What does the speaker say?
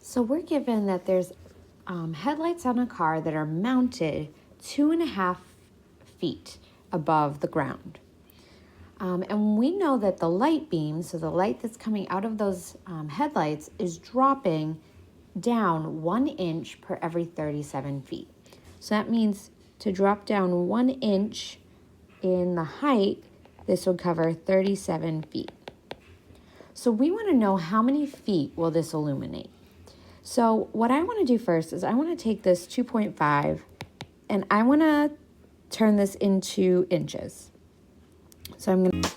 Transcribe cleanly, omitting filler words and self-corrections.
So we're given that there's headlights on a car that are mounted 2.5 feet above the ground. And we know that the light beam, so the light that's coming out of those headlights, is dropping down 1 inch per every 37 feet. So that means to drop down 1 inch in the height, this would cover 37 feet. So we want to know how many feet will this illuminate. So what I want to do first is I want to take this 2.5 and I want to turn this into inches. So I'm going to